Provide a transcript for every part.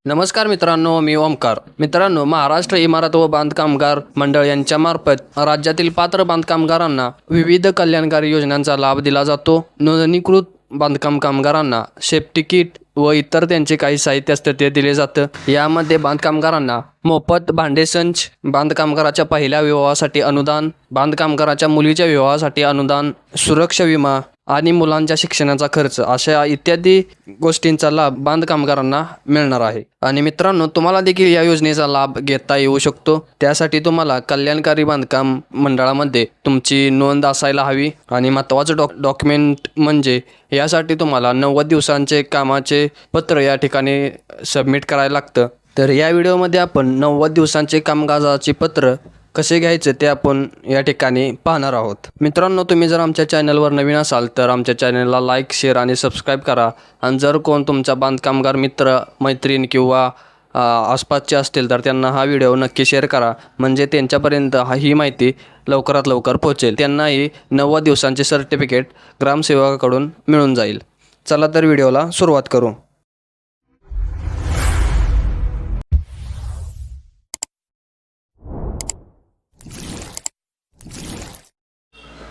नमस्कार मित्रांनो, मी ओमकार. मित्रांनो, महाराष्ट्र इमारत व बांधकामगार मंडळ यांच्यामार्फत राज्यातील पात्र बांधकामगारांना विविध कल्याणकारी योजनांचा लाभ दिला जातो. नोंदणीकृत बांधकाम कामगारांना सेफ्टी किट व इतर त्यांचे काही साहित्य असतं ते दिले जातं. यामध्ये बांधकामगारांना मोफत भांडेसंच, बांधकामगाराच्या पहिल्या विवाहासाठी अनुदान, बांधकामगाराच्या मुलीच्या विवाहासाठी अनुदान, सुरक्षा विमा आणि मुलांच्या शिक्षणाचा खर्च अशा इत्यादी गोष्टींचा लाभ बांधकामगारांना मिळणार आहे. आणि मित्रांनो, तुम्हाला देखील या योजनेचा लाभ घेता येऊ शकतो. त्यासाठी तुम्हाला कल्याणकारी बांधकाम मंडळामध्ये तुमची नोंद असायला हवी. आणि महत्त्वाचं डॉक्युमेंट म्हणजे यासाठी तुम्हाला 90 दिवसांचे कामाचे पत्र या ठिकाणी सबमिट करायला लागतं. तर या व्हिडिओमध्ये आपण 90 दिवसांचे कामगाराचे पत्र कसे घ्यायचे ते आपण या ठिकाणी पाहणार आहोत. मित्रांनो, तुम्ही जर आमच्या चॅनलवर नवीन असाल तर आमच्या चॅनलला लाईक, शेअर आणि सबस्क्राईब करा. आणि जर कोण तुमचा बांधकामगार मित्र, मैत्रीण किंवा आसपासचे असतील तर त्यांना हा व्हिडिओ नक्की शेअर करा. म्हणजे त्यांच्यापर्यंत ही माहिती लवकरात लवकर पोहोचेल. त्यांनाही 90 दिवसांचे सर्टिफिकेट ग्रामसेवकाकडून मिळून जाईल. चला तर व्हिडिओला सुरुवात करू.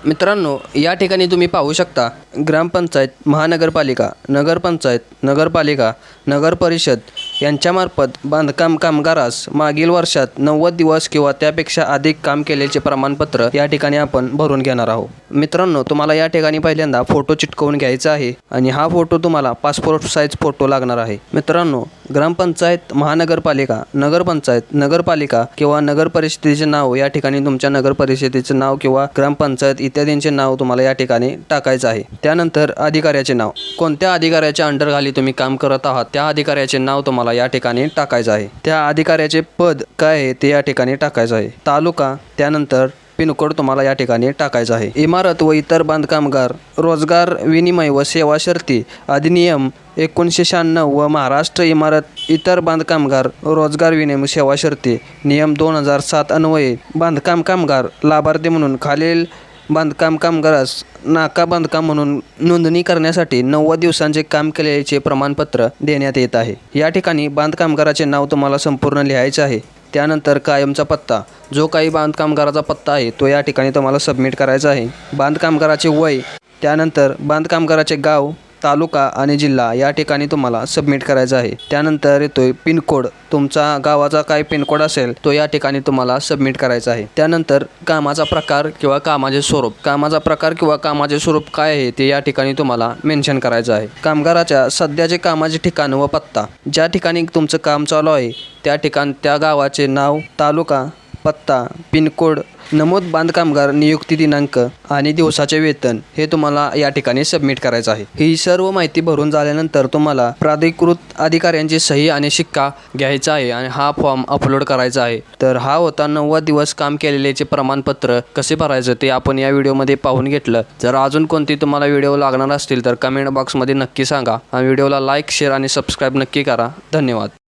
मित्रांनो, या ठिकाणी तुम्ही पाहू शकता ग्रामपंचायत, महानगरपालिका, नगरपालिका, नगर परिषद यांच्यामार्फत बांधकाम कामगारास मागील वर्षात 90 दिवस किंवा त्यापेक्षा अधिक काम केल्याचे प्रमाणपत्र या ठिकाणी आपण भरून घेणार आहोत. मित्रांनो, तुम्हाला या ठिकाणी पहिल्यांदा फोटो चिटकवून घ्यायचा आहे आणि हा फोटो तुम्हाला पासपोर्ट साईज फोटो लागणार आहे. मित्रांनो, ग्रामपंचायत, महानगरपालिका, नगरपालिका किंवा नगर परिषदेचे नाव या ठिकाणी तुमच्या नगर परिषदेचे नाव किंवा ग्रामपंचायत इत्यादींचे नाव तुम्हाला या ठिकाणी टाकायचं आहे. त्यानंतर अधिकाऱ्याचे नाव, कोणत्या अधिकाऱ्याच्या अंडरखाली तुम्ही काम करत आहात त्या अधिकाऱ्याचे नाव तुम्हाला या ठिकाणी टाकायचं आहे. त्या अधिकाऱ्याचे पद काय आहे ते या ठिकाणी टाकायचं आहे. तालुका, त्यानंतर पिनकोड तुम्हाला या ठिकाणी टाकायचा आहे. इमारत व इतर बांधकामगार रोजगार विनिमय व सेवा शर्ती अधिनियम 1996 व महाराष्ट्र इमारत इतर बांधकामगार रोजगार विनिमय सेवा शर्ती नियम 2007 अन्वये बांधकाम कामगार लाभार्थी म्हणून खालील बांधकाम कामगारास नाका बांधकाम म्हणून नोंदणी करण्यासाठी 90 दिवसांचे काम केल्याचे प्रमाणपत्र देण्यात येत आहे. या ठिकाणी बांधकामगाराचे नाव तुम्हाला संपूर्ण लिहायचे आहे. त्यानंतर कायमचा पत्ता, जो काही बांधकामगाराचा पत्ता आहे तो या ठिकाणी तुम्हाला सबमिट करायचा आहे. बांधकामगाराचे वय, त्यानंतर बांधकामगाराचे गाव, तालुका आणि जिल्हा या ठिकाणी तुम्हाला सबमिट करायचा आहे. त्यानंतर येतोय पिनकोड, तुमचा गावाचा काय पिनकोड असेल तो या ठिकाणी तुम्हाला सबमिट करायचा आहे. त्यानंतर कामाचा प्रकार किंवा कामाचे स्वरूप काय आहे ते या ठिकाणी तुम्हाला मेन्शन करायचं आहे. कामगाराच्या सध्याचे कामाचे ठिकाण व पत्ता, ज्या ठिकाणी तुमचं काम चालू आहे त्या ठिकाण, त्या गावाचे नाव, तालुका, पत्ता, पिनकोड, नमूद बांधकामगार, नियुक्ती दिनांक आणि दिवसाचे वेतन हे तुम्हाला या ठिकाणी सबमिट करायचं आहे. ही सर्व माहिती भरून झाल्यानंतर तुम्हाला प्राधिकृत अधिकाऱ्यांची सही आणि शिक्का घ्यायचा आहे आणि हा फॉर्म अपलोड करायचा आहे. तर हा होता 90 दिवस काम केलेल्याचे प्रमाणपत्र कसे भरायचं ते आपण या व्हिडिओमध्ये पाहून घेतलं. जर अजून कोणती तुम्हाला व्हिडिओ लागणार असतील तर कमेंट बॉक्समध्ये नक्की सांगा आणि व्हिडिओला लाईक, शेअर आणि सबस्क्राईब नक्की करा. धन्यवाद.